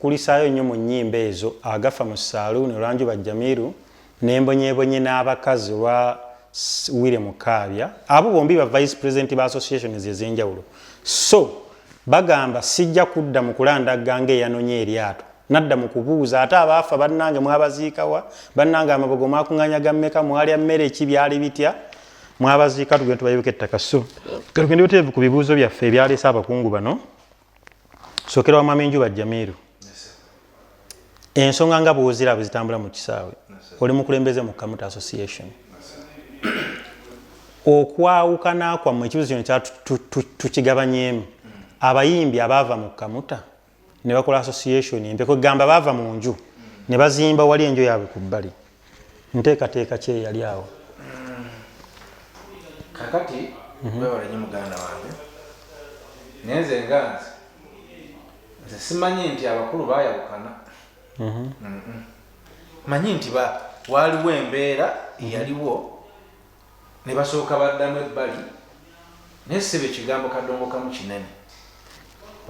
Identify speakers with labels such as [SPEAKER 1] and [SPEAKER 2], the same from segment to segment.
[SPEAKER 1] okukulisaayo nnyo mu nnyimba ezo agafa mu saaluuni olwanjuba Jamiru n'embonyebonye n'abakazi olwa Wile Mukaabya abo bombi ba vice president ba associations ez'enjawulo so bagamba sijja kudda mu kulandaganga eyanonye eryato nadda mu kubuuza ate abaafa bannange mwabaziikawa bannange amabogo mwakuŋŋanyaga mmeka mwalya mmere ki byali bitya mwabaziika tugenda tubayibika ettaka so tugende buteevu ku bibuuzo byaffe ebyaleese abakungu bano sookera wa Mwami Njuba Jamiru ensonga nga bw'oziraba zitambula mu kisaawe oli mukulembeze mu Kamuta Association okwawukana kwammwe ekibuzo kino tukigabanyeemu abayimbi abaava mu Kamuta ne bakola association empya kwegamba baava mu nju ne bazimba wali enjo yaabwe ku bbali nteekateeka ki yali awo
[SPEAKER 2] kakati wewala nnyo muganda wange nenze nganze nze simanyi nti abakulu baayawukana manyi nti waaliwo embeera eyaliwo ne basooka baddamu ebbali naye siba ekigambo kadongo kamu kinene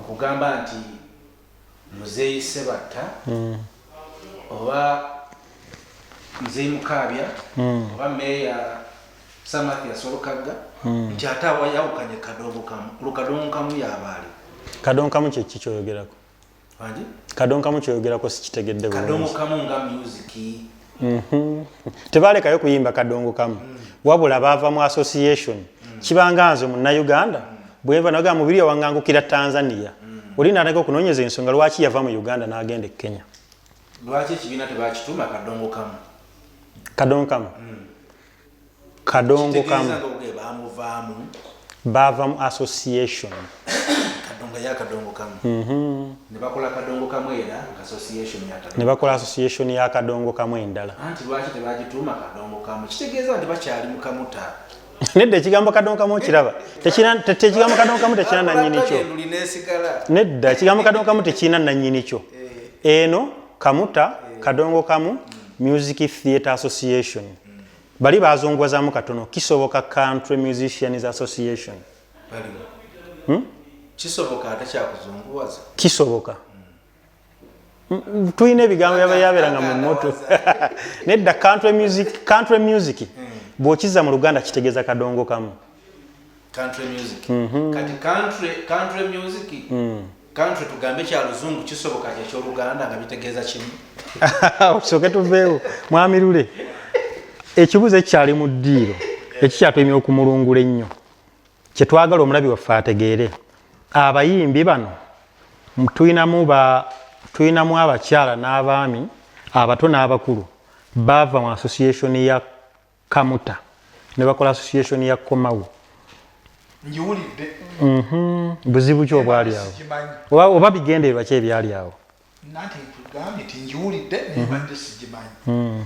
[SPEAKER 2] okugamba nti Muzeeyi Sebatta oba Muzeeyi Mukaabya oba Meeya Samathia Solokagga nti ate awayawukanye kadongo kamu olukadongo kamu yabaali
[SPEAKER 1] kadongo kamu kyeki kyoyogerako
[SPEAKER 2] wangi
[SPEAKER 1] kadongo kamu kyoyogerako sikitegedde
[SPEAKER 2] kadongo kamu nga musiki
[SPEAKER 1] tebaalekayo kuyimba kadongo kamu wabula baava mu association kibanga nze munnayuganda bweva naga mubiri awangangukira Tanzania oli nataka okunoonyeza ensonga lwaki yava mu Uganda n'agenda e Kenya
[SPEAKER 2] lwaki ekibiina tebakituma kadongo kamu
[SPEAKER 1] kadongo kamu kadongo kamu baava mu association
[SPEAKER 2] kadongo ya kadongo kamu ne bakola kadongo kamu era association ya kadongo
[SPEAKER 1] ne bakola association ya kadongo kamu endala
[SPEAKER 2] anti lwaki tebagituma kadongo kamu kitegeeza nti bakyali mu Kamuta
[SPEAKER 1] nedda ekigambo kadongo kamu kiraba tekigambo kadongo kamu tekina nannyini kyo nedda ekigambo kadongo kamu tekina nannyini kyo eno Kamuta kadongo kamu Music Theatre Association bali bazongwazaamu katono kisoboka Country Musicians Association
[SPEAKER 2] kisoboka ate kyakuzunguwaza
[SPEAKER 1] kisoboka tuyina ebigambo yabeeranga mu moto nedda country music bw'okiza mu Luganda kitegeeza kadongo kamu
[SPEAKER 2] country music kati country music country tugambe kya luzungu kisoboka ky'Oluganda nga bitegeeza kimu
[SPEAKER 1] soke tuveewo Mwami Lule ekibuzo ekyali mu ddiiro ekikyatwemye okumulungula ennyo kyetwagala omulabi waffe ategeere abayimbi bano tuyinamu abakyala n'abaami abato n'abakulu baava mu association ya Kamuta ne bakola association ya Komawo
[SPEAKER 3] njiwulidde
[SPEAKER 1] buzibu ki obwali awo oba bigendererwa ki ebyali awo
[SPEAKER 3] nanti tugambye nti njiwulidde nembadde sigimanyi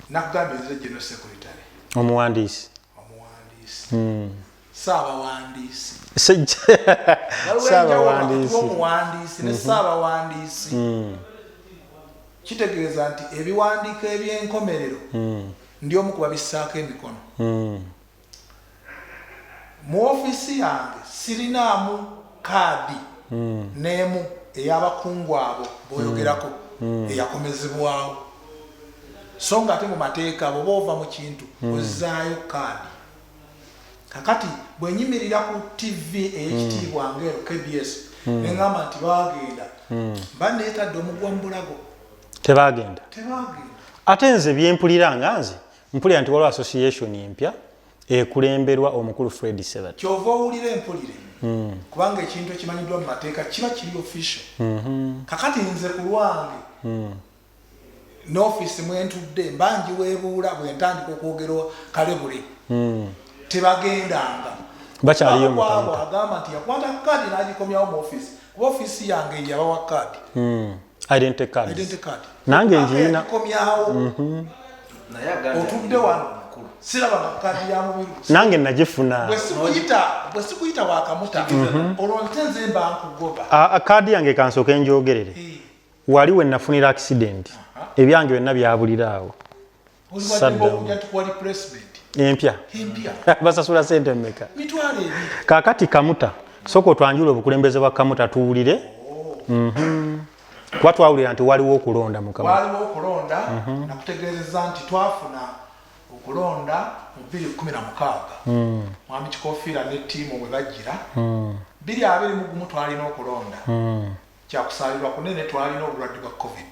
[SPEAKER 3] nakugambye nze General Secretary
[SPEAKER 1] omuwandiisi
[SPEAKER 3] Saabawandiisi
[SPEAKER 1] Saabawandiisi
[SPEAKER 3] ne Saabawandiisi kitegeeza nti ebiwandiiko eby'enkomerero ndi omu ku babissaako emikono mu ofiisi yange sirinaamu kaadi n'emu ey'abakungu abo b'oyogerako eyakomezebwawo so nga ate mu mateeka bw'oba ova mu kintu ozzaayo kaadi kakati bwe nyimirira ku TV ey'ekitiibwa ng'ero KBS neŋŋamba nti baagenda mba neetadde omugwa mu bulago
[SPEAKER 1] tebagenda ate nze byempulira nga nze mpulira nti waliwo association empya ekulemberwa omukulu Fred Sebatta
[SPEAKER 3] kyova owulira empulire kubanga ekintu ekimanyiddwa mu mateeka kiba kiri official kakati nze ku lwange n'ofiisi mwentudde mba njiweebuula bwe ntandika okwogera kale bule tebagendanga
[SPEAKER 1] bakyaliyo mu Kamuta
[SPEAKER 3] agamba nti yakwata kaadi n'agikomyawo mu ofiisi kuba ofiisi yange yabawa kaadi
[SPEAKER 1] identity card
[SPEAKER 3] nange njiina komyawo otudde wano siraba kaadi ya mubiri
[SPEAKER 1] nange nagifuna
[SPEAKER 3] bwe sikuyita wa Kamuta olwo nze mba nkugoba
[SPEAKER 1] kaadi yange kansooke njogerere wali we nafunira accident ebyange byonna byabulira awo empya basasula sente mmeka
[SPEAKER 3] kakati
[SPEAKER 1] Kamuta soko twanjula obukulembeze bwa Kamuta tuwulire kuba twawulira nti waliwo okulonda mukama
[SPEAKER 3] waliwo okulonda nakutegeezezza nti twafuna okulonda mu 2016 mwami Kikofiira ne ttiimu bwe bajjira 2021 twalina okulonda kyakusaalirwa kunene twalina obulwadde bwa covid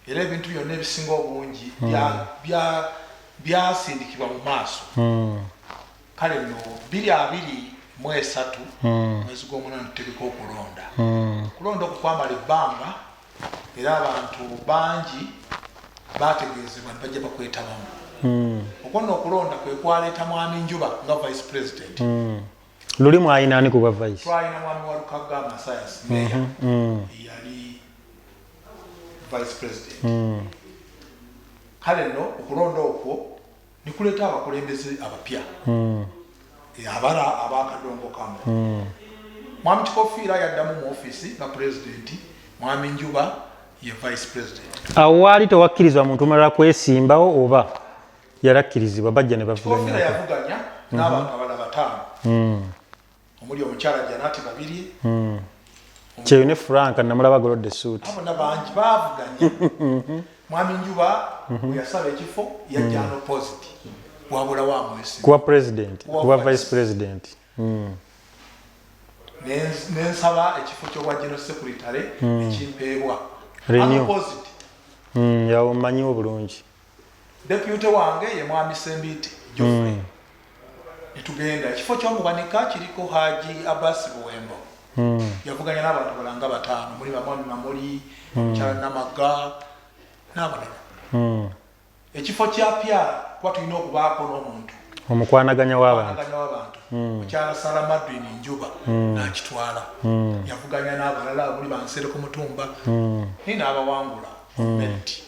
[SPEAKER 3] era ebintu byonna ebisinga obungi byasindikibwa mu maaso kale nno 2023 mwezi gw'omunana tutegeka okulonda okulonda okukwamala ebbanga era abantu bangi bategeezebwa ne bajja bakwetabamu okwo okulonda kwe kwaleeta mwami Njuba nga vice president
[SPEAKER 1] luli mwayina ani kuba vice
[SPEAKER 3] twalina mwami Walukaga Masayas meya yali vice president kale nno okulonda okwo nikuleeta abakulembeze abapya abala abakadongo kamu mwami Kikofiira yaddamu mu office nga president mwami Njuba ye vice president
[SPEAKER 1] awo waali tewakkirizibwa muntu mulala kwesimbawo oba yarakkirizibwa bajja ne bavuganya
[SPEAKER 3] Kikofiira yavuganya n'abantu abala bataano omuli omukyala Janati babiri
[SPEAKER 1] kyeyo ne Frank namulaba golodde suit
[SPEAKER 3] abona bangi bavuganya mwami Njuba yasaba ekifo yajja no positive wabula wa mwesi
[SPEAKER 1] kuba president kuba vice president
[SPEAKER 3] nensaba ekifo ky'obwa general secretary ekimpeebwa
[SPEAKER 1] Renew.
[SPEAKER 3] Positive
[SPEAKER 1] yawo mmanyiwo bulungi
[SPEAKER 3] deputy wange ye mwami Sembite Geoffrey nitugenda ekifo ky'omuwanika kiriko Haji Abbas Buwembo yavuganya n'abantu balanga bataano muli bamwami Mamuli Kyala Namaga n'abalala ekifo kyapya kuba tulina okubaako n'omuntu
[SPEAKER 1] omukwanaganya w'abantu
[SPEAKER 3] mukyala Salamadrin Njuba n'akitwala yavuganya n'abalala muli Bansereko Mutumba n'abawangula Merit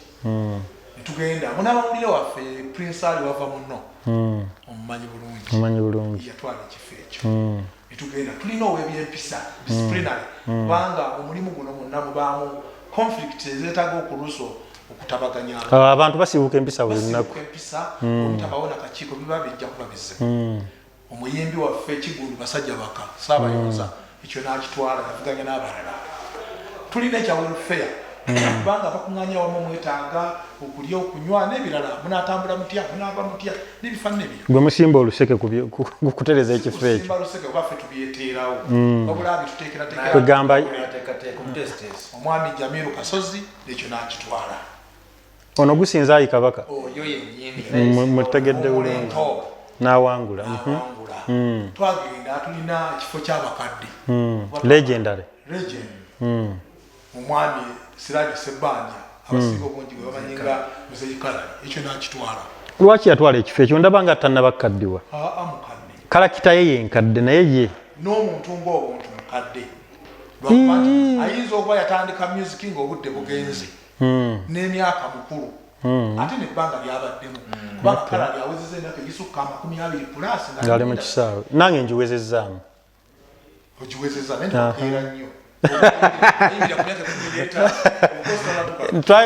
[SPEAKER 3] nitugenda munabawulire waffe Prince Ali wava muno omumanyi bulungi yatwala ekifo ekyo nitugenda tulina ow'ebyempisa disciplinary kubanga omulimu guno mwonna mubaamu conflict ezeetaaga okuluso okutabaganya
[SPEAKER 1] abantu basibuka empisa buli lunaku
[SPEAKER 3] omutabawona kakiiko biba bijja kuba bizibu omuyimbi waffe Kigulu Basajja Baka Saabayonza ekyo n'akitwala yavuganya n'abalala tulina ekyawelfare kubanga bakuŋŋaanya wamu mwetaaga okulya okunywa n'ebirala munaatambula mutya munaava mutya n'ebifaanana ebyo
[SPEAKER 1] gwe musimba oluseke kutereza ekifo ekyo
[SPEAKER 3] simba luseke baffe tubyeteerawo wabula
[SPEAKER 1] kwegamba
[SPEAKER 3] omwami Jamiru Kasozi ekyo n'akitwala
[SPEAKER 1] ono gusinza ayi kabaka
[SPEAKER 3] oyo yennyini
[SPEAKER 1] mutegedde bulungi n'awangula
[SPEAKER 3] twagenda tulina ekifo ky'abakadde
[SPEAKER 1] legendary
[SPEAKER 3] omwami Siraji Sebbanja abasinga obungi bwe bamanyi nga Muzeyikalali ekyo n'akitwala
[SPEAKER 1] lwaki yatwala ekifo ekyo ndaba nga tannabakaddiwa
[SPEAKER 3] mukadde
[SPEAKER 1] kalakita ye yenkadde naye ye
[SPEAKER 3] n'omuntu ng'obuntu mukadde lwakuba nti ayinza okuba yatandika music ng'obudde bugenze n'emyaka mukulu ate nebbanga lyabaddemu kubanga Kalali awezezza emyaka egisukka 20 plus
[SPEAKER 1] ngali mu kisaawe nange ngiwezezzaamu
[SPEAKER 3] ogiwezezza naye ntekeera nnyo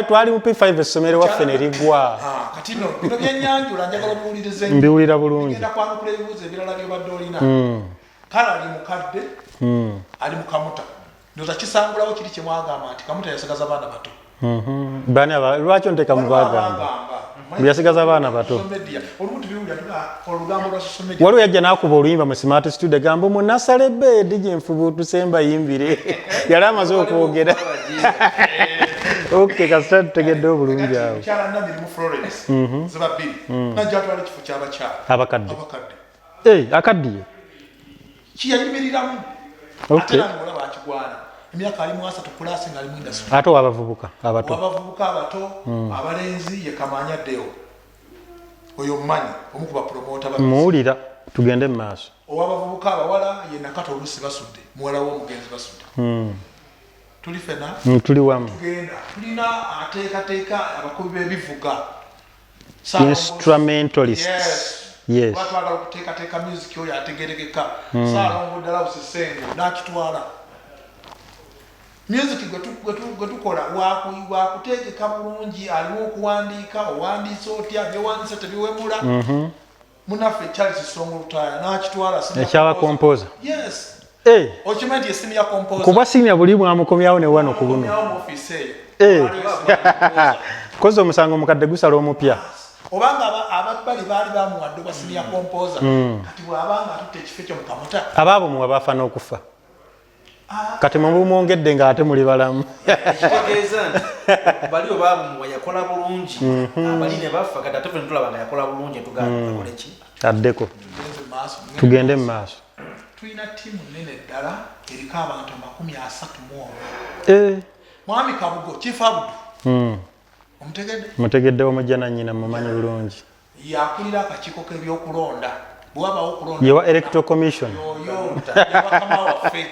[SPEAKER 1] twali mu P5 essomero waffe ne ligwa
[SPEAKER 3] kati no bino byenyanjula njagala biwulirize
[SPEAKER 1] mbiwulira bulungi
[SPEAKER 3] ngenda kwanukula ebibuuzo ebirala byobadde olina Kalali mukadde ali mu Kamuta ndoza kisangulawo kiri kye mwagamba nti Kamuta yasigaza baana bato
[SPEAKER 1] bani lwaki onteka mu bagamba byasigaza abaana bato waliwo yajja n'akuba oluyimba mu smart studio gamba munasale bedi gyenfubuutuse mbayimbire yali amaze okwogera ok kasita tutegedde obulungi awo abakadde akaddiye
[SPEAKER 3] kiyayimiriramu ate nangola bakigwana emyaka ali mu 3 plus nga ali mu industry
[SPEAKER 1] ate abavubuka abato
[SPEAKER 3] abalenzi ye Kamanya Deo oyo mmanyi omukuba promoter
[SPEAKER 1] muwulira tugende mu maaso
[SPEAKER 3] owabavubuka abawala ye Nakato Olusi basudde muwala w'omugenzi basudde tuli fena
[SPEAKER 1] tuli wamu
[SPEAKER 3] tugenda tulina ateekateeka abakubi b'ebivuga
[SPEAKER 1] instrumentalists yes
[SPEAKER 3] batwala okuteekateeka music oyo ategerekeka Saalongo ddala Busisengo n'akitwala music gwe tukola wakuteekeka bulungi aliwo okuwandiika owandiisa otya byewandiisa tebiwemula munaffe Charles Songo Lutaya n'akitwala
[SPEAKER 1] ekyaba composer
[SPEAKER 3] yes okimanyi esimu ya composer
[SPEAKER 1] kuba senior buli mwamukomyawo ne wano ku buno
[SPEAKER 3] mu office eyo
[SPEAKER 1] koze omusango mukadde gusala omupya
[SPEAKER 3] obanga ababbali baali bamuwadde oba senior composer kati bw'abanga atutte ekifo ekyo mukamuta
[SPEAKER 1] abaabo muwa bafa n'okufa kati mumwongedde ng'ate muli balamu
[SPEAKER 2] ekitegeeza nti bali obaamuwa yakola bulungi abali ne bafa kati ate fena tulaba nga yakola bulungi tugamba akole ki
[SPEAKER 1] addeko tugende mu maaso
[SPEAKER 3] tulina ttiimu nnene ddala eriko abantu 31 mwami Kabugo Chief Abudu omutegedde
[SPEAKER 1] mutegedde omujja nannyina mumanyi bulungi
[SPEAKER 3] yakulira akakiiko k'ebyokulonda bwabawo okulonda
[SPEAKER 1] yewa electoral commission
[SPEAKER 3] oyo bakama waffe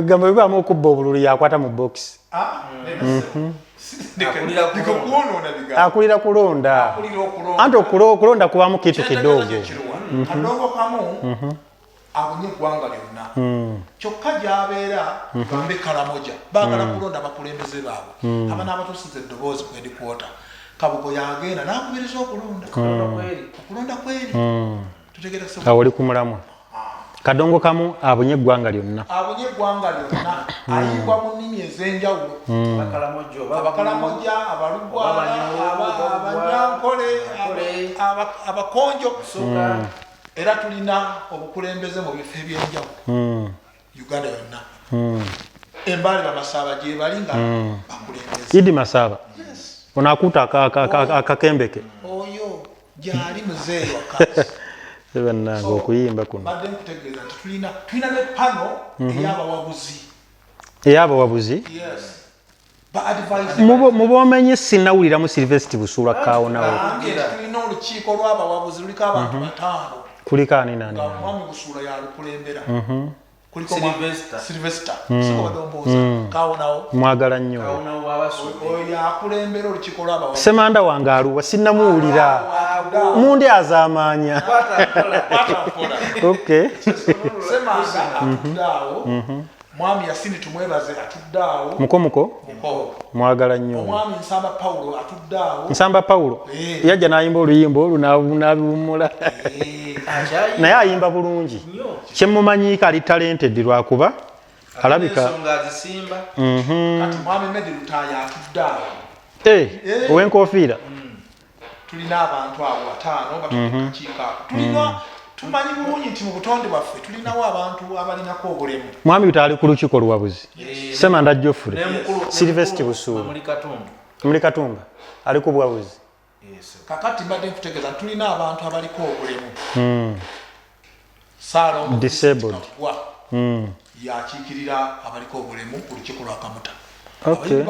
[SPEAKER 1] gamba bibaamu okubba obululu yakwata mu box akulira kulonda anti okulonda kubamu kitu kidogo
[SPEAKER 3] kadongo kamu abunye eggwanga lyonna kyokka gy'abeera gambe Kalamoja baagala kulonda abakulembeze baabwe aba n'abatuusiza eddoboozi ku headquarter Kabugo yagenda n'akubiriza okulonda kweri
[SPEAKER 1] awo oli ku mulamwa kadongo kamu abunye eggwanga lyonna
[SPEAKER 3] ayigwa mu nnimi ez'enjawulo abakalamoja abalugwala abanyankole abakonjo era tulina obukulembeze mu bifo ebyenjawulo Uganda yonna embaali bamasaaba gye bali nga bakulembeze
[SPEAKER 1] Idi Masaba onakuta akakembeke
[SPEAKER 3] oyo gyali muzeeyi wakazi
[SPEAKER 1] ebannanga okuyimba kuno
[SPEAKER 3] badde nkutegeeza nti tulina ne pano
[SPEAKER 1] ey'abawabuzi mu boomenye sinnawuliramu Sylvester Busuulwa kaawonawo
[SPEAKER 3] tulina olukiiko lw'abawabuzi luliko abantu 5
[SPEAKER 1] kuliko ani nani
[SPEAKER 3] mwami Busuulwa yalukulembera kuliko Sylvester sikobadomboza kaawonawo
[SPEAKER 1] mwagala nnyo
[SPEAKER 3] oyo yakulembera olukiiko lw'abawabuzi
[SPEAKER 1] semanda wange aluwa sinnamuwulira mundi azaamaanya
[SPEAKER 3] semanda atudde awo mwami Yasini tumwebaze atudde awo
[SPEAKER 1] mukomuko mwagala nnyo
[SPEAKER 3] omwami Nsamba Paulo atudde awo
[SPEAKER 1] Nsamba Paulo yajja n'ayimba oluyimba olwo n'abiwummula naye ayimba bulungi kyemumanyiika ali talented lwakuba alabika
[SPEAKER 3] kati mwami Medi Lutaya atudde awo
[SPEAKER 1] ow'enkofiira
[SPEAKER 3] tulina abantu abo 5 batukakiiko tulina tumanyi bulungi nti mu butonde bwaffe tulinawo abantu abalinako obulemu
[SPEAKER 1] mwami Lutaya ku lukiiko luwabuzi Semanda Jofure Sylvester Busuulwa muli Katumba ali ku bwabuzi
[SPEAKER 3] kakati mbadde nkutegeeza tulina abantu abaliko obulemu
[SPEAKER 1] disabled
[SPEAKER 3] yakiikirira abaliko obulemu ku lukiiko lwa Kamuta
[SPEAKER 1] okay.